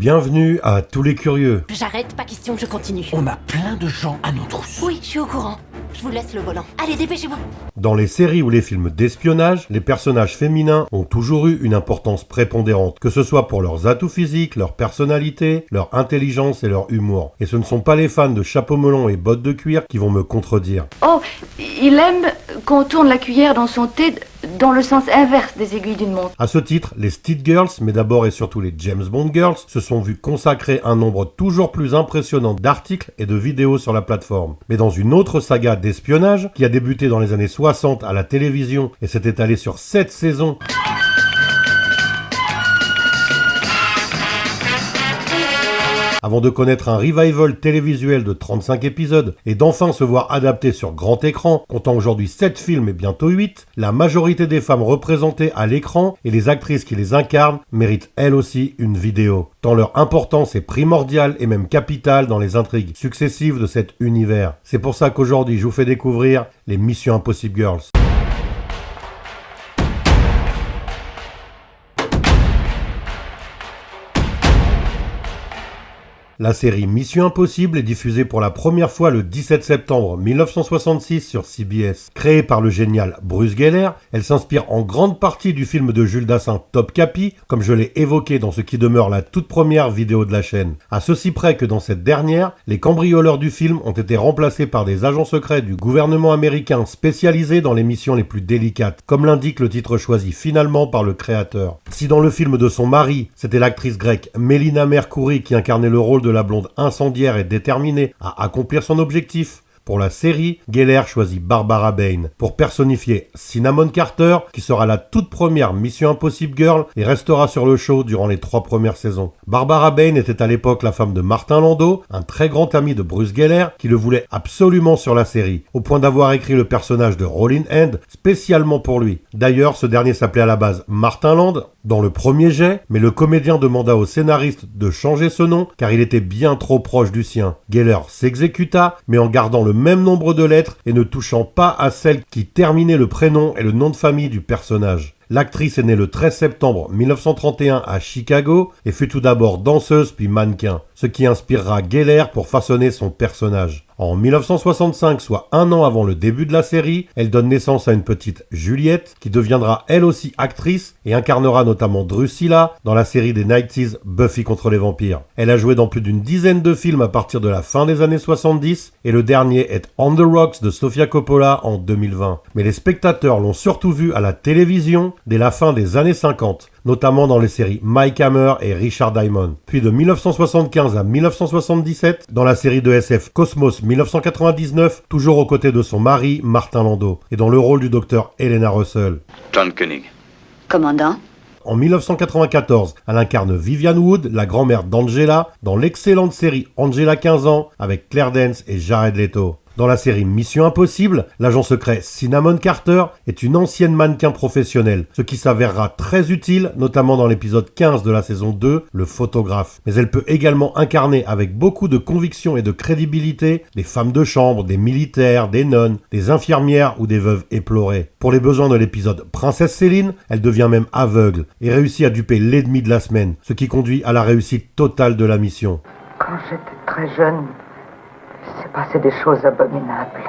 Bienvenue à tous les curieux. J'arrête, pas question que je continue. On a plein de gens à nos trousses. Oui, je suis au courant. Je vous laisse le volant. Allez, dépêchez-vous. Dans les séries ou les films d'espionnage, les personnages féminins ont toujours eu une importance prépondérante, que ce soit pour leurs atouts physiques, leur personnalité, leur intelligence et leur humour. Et ce ne sont pas les fans de chapeau melon et bottes de cuir qui vont me contredire. Oh, il aime qu'on tourne la cuillère dans son thé dans le sens inverse des aiguilles d'une montre. À ce titre, les Steed Girls, mais d'abord et surtout les James Bond Girls, se sont vus consacrer un nombre toujours plus impressionnant d'articles et de vidéos sur la plateforme. Mais dans une autre saga d'espionnage, qui a débuté dans les années 60 à la télévision et s'est étalée sur 7 saisons, avant de connaître un revival télévisuel de 35 épisodes et d'enfin se voir adapté sur grand écran, comptant aujourd'hui 7 films et bientôt 8, la majorité des femmes représentées à l'écran et les actrices qui les incarnent méritent elles aussi une vidéo, tant leur importance est primordiale et même capitale dans les intrigues successives de cet univers. C'est pour ça qu'aujourd'hui je vous fais découvrir les Mission Impossible Girls. La série Mission Impossible est diffusée pour la première fois le 17 septembre 1966 sur CBS. Créée par le génial Bruce Geller, elle s'inspire en grande partie du film de Jules Dassin Top Capi, comme je l'ai évoqué dans ce qui demeure la toute première vidéo de la chaîne. À ceci près que dans cette dernière, les cambrioleurs du film ont été remplacés par des agents secrets du gouvernement américain spécialisés dans les missions les plus délicates, comme l'indique le titre choisi finalement par le créateur. Si dans le film de son mari, c'était l'actrice grecque Melina Mercouri qui incarnait le rôle de la blonde incendiaire et déterminée à accomplir son objectif, pour la série, Geller choisit Barbara Bain pour personnifier Cinnamon Carter, qui sera la toute première Mission Impossible Girl et restera sur le show durant les 3 premières saisons. Barbara Bain était à l'époque la femme de Martin Landau, un très grand ami de Bruce Geller, qui le voulait absolument sur la série, au point d'avoir écrit le personnage de Rollin End spécialement pour lui. D'ailleurs, ce dernier s'appelait à la base Martin Land dans le premier jet, mais le comédien demanda au scénariste de changer ce nom car il était bien trop proche du sien. Geller s'exécuta, mais en gardant le même nombre de lettres et ne touchant pas à celle qui terminait le prénom et le nom de famille du personnage. L'actrice est née le 13 septembre 1931 à Chicago et fut tout d'abord danseuse puis mannequin, ce qui inspirera Geller pour façonner son personnage. En 1965, soit un an avant le début de la série, elle donne naissance à une petite Juliette qui deviendra elle aussi actrice et incarnera notamment Drusilla dans la série des 90s Buffy contre les vampires. Elle a joué dans plus d'une dizaine de films à partir de la fin des années 70 et le dernier est On the Rocks de Sofia Coppola en 2020. Mais les spectateurs l'ont surtout vue à la télévision dès la fin des années 50. Notamment dans les séries Mike Hammer et Richard Diamond. Puis de 1975 à 1977, dans la série de SF Cosmos 1999, toujours aux côtés de son mari Martin Landau, et dans le rôle du docteur Helena Russell. John Koenig. Commandant. En 1994, elle incarne Vivian Wood, la grand-mère d'Angela, dans l'excellente série Angela 15 ans, avec Claire Danes et Jared Leto. Dans la série Mission Impossible, l'agent secret Cinnamon Carter est une ancienne mannequin professionnelle, ce qui s'avérera très utile, notamment dans l'épisode 15 de la saison 2, le photographe. Mais elle peut également incarner avec beaucoup de conviction et de crédibilité des femmes de chambre, des militaires, des nonnes, des infirmières ou des veuves éplorées. Pour les besoins de l'épisode Princesse Céline, elle devient même aveugle et réussit à duper l'ennemi de la semaine, ce qui conduit à la réussite totale de la mission. Quand j'étais très jeune, c'est passé des choses abominables.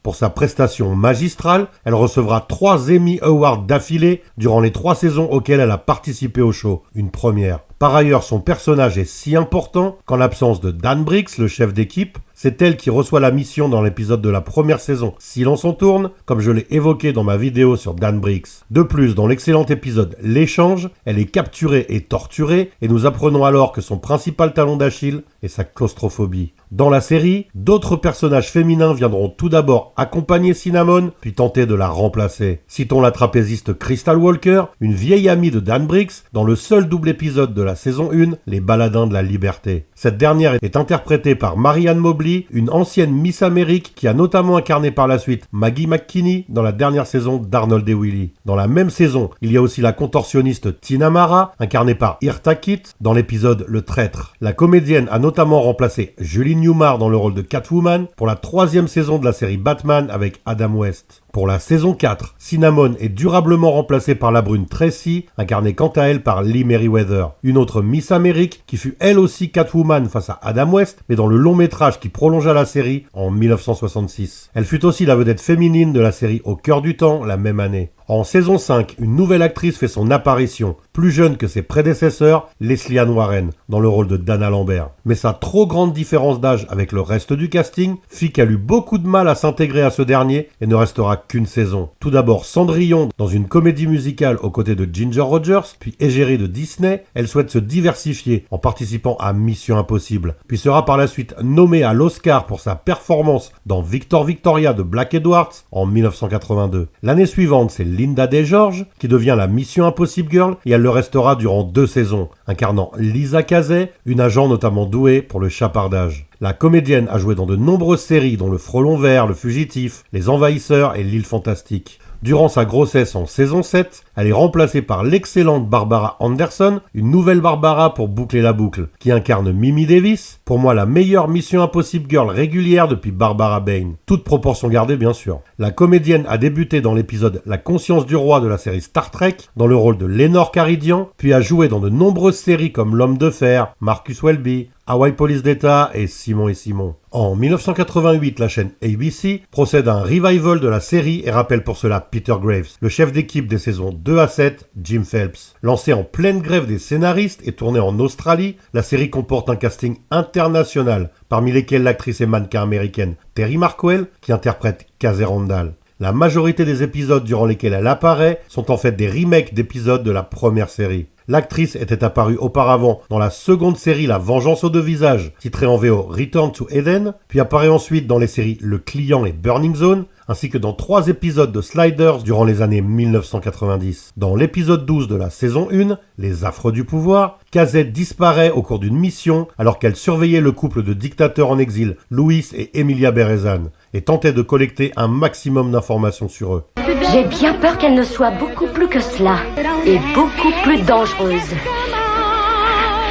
Pour sa prestation magistrale, elle recevra 3 Emmy Awards d'affilée durant les 3 saisons auxquelles elle a participé au show, une première. Par ailleurs, son personnage est si important qu'en l'absence de Dan Briggs, le chef d'équipe, c'est elle qui reçoit la mission dans l'épisode de la première saison Silence on tourne, comme je l'ai évoqué dans ma vidéo sur Dan Briggs. De plus, dans l'excellent épisode L'échange, elle est capturée et torturée et nous apprenons alors que son principal talon d'Achille est sa claustrophobie. Dans la série, d'autres personnages féminins viendront tout d'abord accompagner Cinnamon, puis tenter de la remplacer. Citons la trapéziste Crystal Walker, une vieille amie de Dan Briggs, dans le seul double épisode de la saison 1, Les Baladins de la Liberté. Cette dernière est interprétée par Marianne Mobley, une ancienne Miss Amérique qui a notamment incarné par la suite Maggie McKinney dans la dernière saison d'Arnold et Willy. Dans la même saison, il y a aussi la contorsionniste Tina Mara, incarnée par Irta Kitt dans l'épisode Le Traître. La comédienne a notamment remplacé Julie Newmar dans le rôle de Catwoman pour la 3e saison de la série Batman avec Adam West. Pour la saison 4, Cinnamon est durablement remplacée par la brune Tracy, incarnée quant à elle par Lee Meriwether, une autre Miss Amérique qui fut elle aussi Catwoman face à Adam West, mais dans le long métrage qui prolongea la série en 1966. Elle fut aussi la vedette féminine de la série Au cœur du temps la même année. En saison 5, une nouvelle actrice fait son apparition, plus jeune que ses prédécesseurs, Leslie Ann Warren, dans le rôle de Dana Lambert. Mais sa trop grande différence d'âge avec le reste du casting fit qu'elle eut beaucoup de mal à s'intégrer à ce dernier et ne restera qu'une saison. Tout d'abord Cendrillon dans une comédie musicale aux côtés de Ginger Rogers, puis égérie de Disney, elle souhaite se diversifier en participant à Mission Impossible, puis sera par la suite nommée à l'Oscar pour sa performance dans Victor Victoria de Black Edwards en 1982. L'année suivante, c'est Linda Day George qui devient la Mission Impossible Girl et elle le restera durant 2 saisons, incarnant Lisa Kazay, une agent notamment douée pour le chapardage. La comédienne a joué dans de nombreuses séries dont Le Frelon Vert, Le Fugitif, Les Envahisseurs et L'Île Fantastique. Durant sa grossesse en saison 7, elle est remplacée par l'excellente Barbara Anderson, une nouvelle Barbara pour boucler la boucle, qui incarne Mimi Davis, pour moi la meilleure Mission Impossible Girl régulière depuis Barbara Bain. Toute proportion gardée bien sûr. La comédienne a débuté dans l'épisode La conscience du roi de la série Star Trek, dans le rôle de Lénore Caridian, puis a joué dans de nombreuses séries comme L'Homme de Fer, Marcus Welby, Hawaii Police d'État et Simon et Simon. En 1988, la chaîne ABC procède à un revival de la série et rappelle pour cela Peter Graves, le chef d'équipe des saisons 2 à 7, Jim Phelps. Lancée en pleine grève des scénaristes et tournée en Australie, la série comporte un casting international, parmi lesquels l'actrice et mannequin américaine Terry Marquel, qui interprète Kazay Randall. La majorité des épisodes durant lesquels elle apparaît sont en fait des remakes d'épisodes de la première série. L'actrice était apparue auparavant dans la seconde série La Vengeance aux 2 visages, titrée en VO Return to Eden, puis apparaît ensuite dans les séries Le Client et Burning Zone, ainsi que dans 3 épisodes de Sliders durant les années 1990. Dans l'épisode 12 de la saison 1, Les Affreux du pouvoir, Kazay disparaît au cours d'une mission alors qu'elle surveillait le couple de dictateurs en exil, Louis et Emilia Berezan, et tentait de collecter un maximum d'informations sur eux. J'ai bien peur qu'elle ne soit beaucoup plus que cela, et beaucoup plus dangereuse.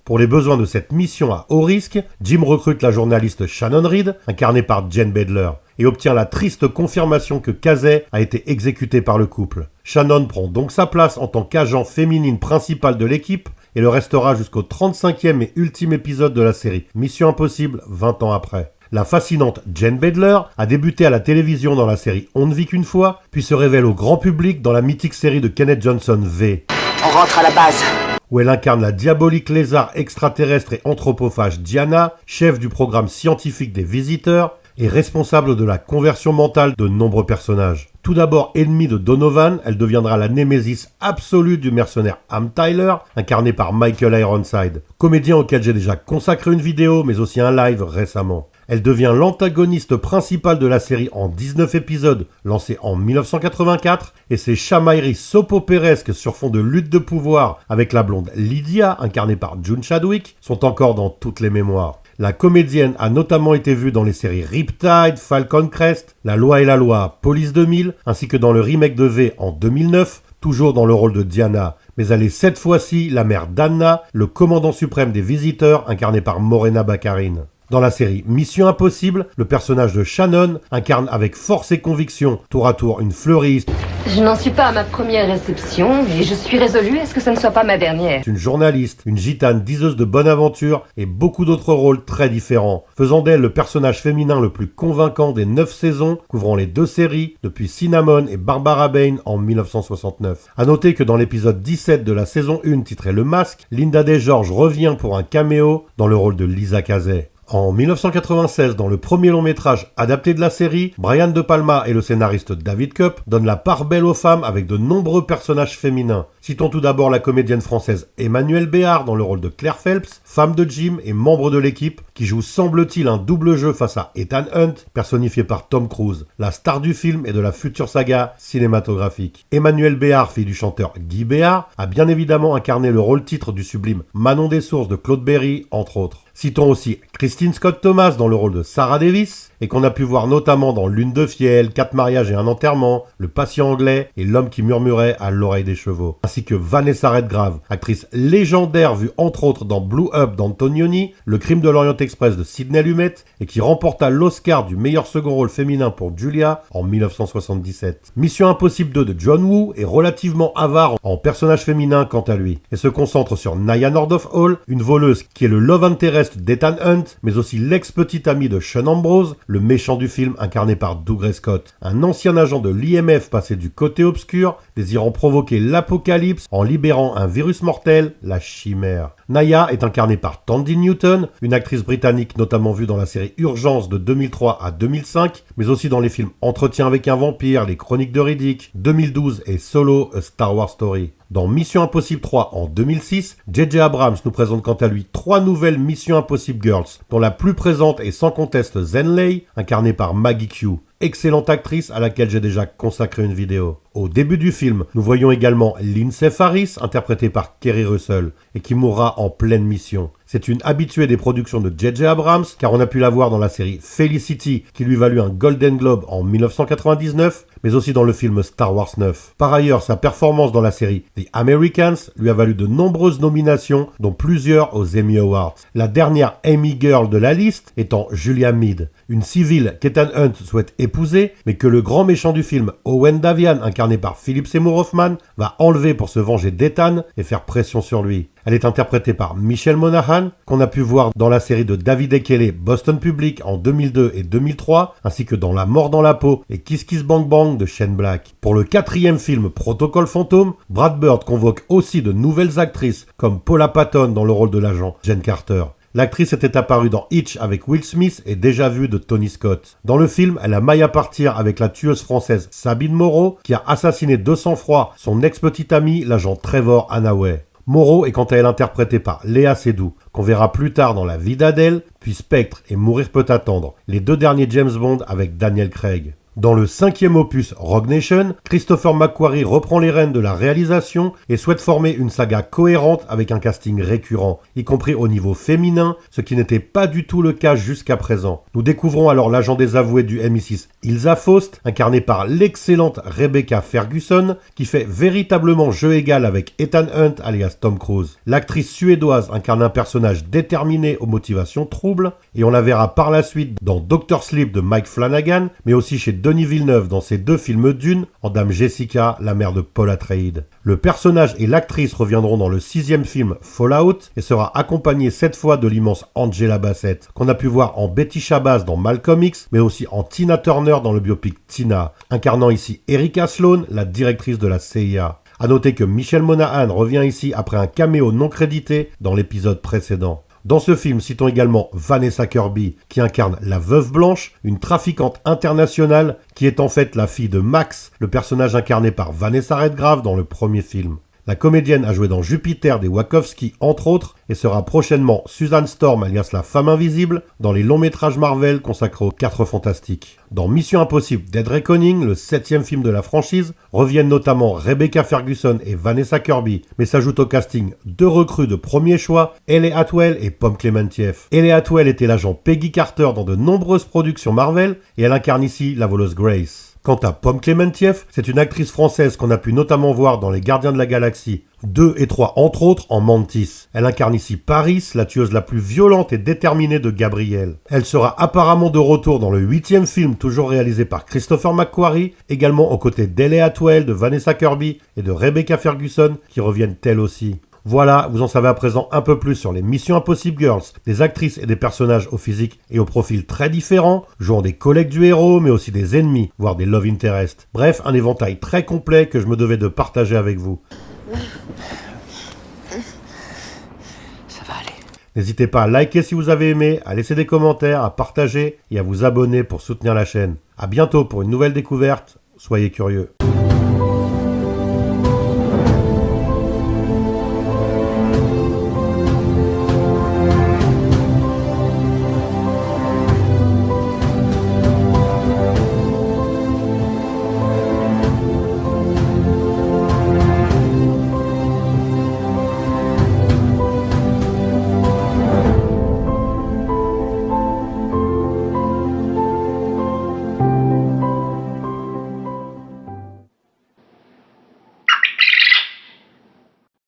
Pour les besoins de cette mission à haut risque, Jim recrute la journaliste Shannon Reed, incarnée par Jen Bedler, et obtient la triste confirmation que Kazay a été exécutée par le couple. Shannon prend donc sa place en tant qu'agent féminine principale de l'équipe et le restera jusqu'au 35e et ultime épisode de la série Mission Impossible 20 ans après. La fascinante Jen Bedler a débuté à la télévision dans la série On ne vit qu'une fois, puis se révèle au grand public dans la mythique série de Kenneth Johnson V. On rentre à la base. Où elle incarne la diabolique lézard extraterrestre et anthropophage Diana, chef du programme scientifique des visiteurs et responsable de la conversion mentale de nombreux personnages. Tout d'abord ennemie de Donovan, elle deviendra la némésis absolue du mercenaire Ham Tyler, incarné par Michael Ironside, comédien auquel j'ai déjà consacré une vidéo mais aussi un live récemment. Elle devient l'antagoniste principale de la série en 19 épisodes, lancée en 1984, et ses chamailleries soap-opéresques sur fond de lutte de pouvoir avec la blonde Lydia, incarnée par June Chadwick, sont encore dans toutes les mémoires. La comédienne a notamment été vue dans les séries Riptide, Falcon Crest, La Loi et la Loi, Police 2000, ainsi que dans le remake de V en 2009, toujours dans le rôle de Diana. Mais elle est cette fois-ci la mère d'Anna, le commandant suprême des visiteurs, incarné par Morena Baccarin. Dans la série Mission Impossible, le personnage de Shannon incarne avec force et conviction, tour à tour, une fleuriste. Je n'en suis pas à ma première réception, et je suis résolue à ce que ce ne soit pas ma dernière. Une journaliste, une gitane diseuse de bonne aventure et beaucoup d'autres rôles très différents, faisant d'elle le personnage féminin le plus convaincant des 9 saisons, couvrant les 2 séries, depuis Cinnamon et Barbara Bain en 1969. À noter que dans l'épisode 17 de la saison 1 titré Le Masque, Linda Day George revient pour un caméo dans le rôle de Lisa Kazay. En 1996, dans le premier long-métrage adapté de la série, Brian De Palma et le scénariste David Koepp donnent la part belle aux femmes avec de nombreux personnages féminins. Citons tout d'abord la comédienne française Emmanuelle Béard dans le rôle de Claire Phelps, femme de Jim et membre de l'équipe, qui joue semble-t-il un double jeu face à Ethan Hunt, personnifié par Tom Cruise, la star du film et de la future saga cinématographique. Emmanuelle Béard, fille du chanteur Guy Béard, a bien évidemment incarné le rôle titre du sublime Manon des Sources de Claude Berry, entre autres. Citons aussi Christine Scott Thomas dans le rôle de Sarah Davis, et qu'on a pu voir notamment dans Lune de fiel, 4 mariages et un enterrement, Le patient anglais et L'homme qui murmurait à l'oreille des chevaux, ainsi que Vanessa Redgrave, actrice légendaire vue entre autres dans Blue Up d'Antonioni, Le crime de l'Orient Express de Sidney Lumet, et qui remporta l'Oscar du meilleur second rôle féminin pour Julia en 1977. Mission Impossible 2 de John Woo est relativement avare en personnage féminin quant à lui, et se concentre sur Nya Nordhoff Hall, une voleuse qui est le love interest d'Ethan Hunt, mais aussi l'ex-petite amie de Sean Ambrose, le méchant du film incarné par Dougray Scott, un ancien agent de l'IMF passé du côté obscur, désirant provoquer l'apocalypse en libérant un virus mortel, la chimère. Nya est incarnée par Tandy Newton, une actrice britannique notamment vue dans la série Urgence de 2003 à 2005, mais aussi dans les films Entretien avec un vampire, Les Chroniques de Riddick, 2012 et Solo, A Star Wars Story. Dans Mission Impossible 3 en 2006, J.J. Abrams nous présente quant à lui 3 nouvelles Mission Impossible Girls, dont la plus présente est sans conteste Zenlei, incarnée par Maggie Q, excellente actrice à laquelle j'ai déjà consacré une vidéo. Au début du film, nous voyons également Lindsay Faris, interprétée par Kerry Russell, et qui mourra en pleine mission. C'est une habituée des productions de J.J. Abrams, car on a pu la voir dans la série Felicity, qui lui valut un Golden Globe en 1999, mais aussi dans le film Star Wars 9. Par ailleurs, sa performance dans la série The Americans lui a valu de nombreuses nominations, dont plusieurs aux Emmy Awards. La dernière Emmy Girl de la liste étant Julia Mead, une civile qu'Ethan Hunt souhaite épouser, mais que le grand méchant du film, Owen Davian, incarné par Philip Seymour Hoffman, va enlever pour se venger d'Ethan et faire pression sur lui. Elle est interprétée par Michelle Monaghan, qu'on a pu voir dans la série de David Ekele Boston Public en 2002 et 2003, ainsi que dans La mort dans la peau et Kiss Kiss Bang Bang de Shane Black. Pour le 4e film Protocole Fantôme, Brad Bird convoque aussi de nouvelles actrices comme Paula Patton dans le rôle de l'agent Jen Carter. L'actrice était apparue dans Hitch avec Will Smith et déjà vue de Tony Scott. Dans le film, elle a maille à partir avec la tueuse française Sabine Moreau, qui a assassiné de sang-froid son ex-petite amie, l'agent Trevor Hanaway. Moreau est quant à elle interprétée par Léa Seydoux, qu'on verra plus tard dans La vie d'Adèle, puis Spectre et Mourir peut attendre, les 2 derniers James Bond avec Daniel Craig. Dans le 5e opus Rogue Nation, Christopher McQuarrie reprend les rênes de la réalisation et souhaite former une saga cohérente avec un casting récurrent, y compris au niveau féminin, ce qui n'était pas du tout le cas jusqu'à présent. Nous découvrons alors l'agent désavoué du MI6, Ilsa Faust, incarnée par l'excellente Rebecca Ferguson, qui fait véritablement jeu égal avec Ethan Hunt alias Tom Cruise. L'actrice suédoise incarne un personnage déterminé aux motivations troubles, et on la verra par la suite dans Dr. Sleep de Mike Flanagan, mais aussi chez Denis Villeneuve dans ses 2 films Dune, en Dame Jessica, la mère de Paul Atreides. Le personnage et l'actrice reviendront dans le 6e film Fallout et sera accompagné cette fois de l'immense Angela Bassett, qu'on a pu voir en Betty Shabazz dans Malcolm X, mais aussi en Tina Turner dans le biopic Tina, incarnant ici Erika Sloan, la directrice de la CIA. A noter que Michelle Monaghan revient ici après un caméo non crédité dans l'épisode précédent. Dans ce film, citons également Vanessa Kirby, qui incarne la veuve blanche, une trafiquante internationale qui est en fait la fille de Max, le personnage incarné par Vanessa Redgrave dans le premier film. La comédienne a joué dans Jupiter des Wachowski entre autres et sera prochainement Susan Storm alias la femme invisible dans les longs métrages Marvel consacrés aux 4 Fantastiques. Dans Mission Impossible Dead Reckoning, le 7e film de la franchise, reviennent notamment Rebecca Ferguson et Vanessa Kirby, mais s'ajoutent au casting 2 recrues de premier choix, Hayley Atwell et Pom Klementieff. Hayley Atwell était l'agent Peggy Carter dans de nombreuses productions Marvel et elle incarne ici la voleuse Grace. Quant à Pom Klementieff, c'est une actrice française qu'on a pu notamment voir dans Les Gardiens de la Galaxie 2 et 3 entre autres en Mantis. Elle incarne ici Paris, la tueuse la plus violente et déterminée de Gabriel. Elle sera apparemment de retour dans le 8e film toujours réalisé par Christopher McQuarrie, également aux côtés d'Hayley Atwell, de Vanessa Kirby et de Rebecca Ferguson qui reviennent elles aussi. Voilà, vous en savez à présent un peu plus sur les Mission Impossible Girls, des actrices et des personnages au physique et au profil très différents, jouant des collègues du héros, mais aussi des ennemis, voire des love interest. Bref, un éventail très complet que je me devais de partager avec vous. Ça va aller. N'hésitez pas à liker si vous avez aimé, à laisser des commentaires, à partager et à vous abonner pour soutenir la chaîne. À bientôt pour une nouvelle découverte, soyez curieux.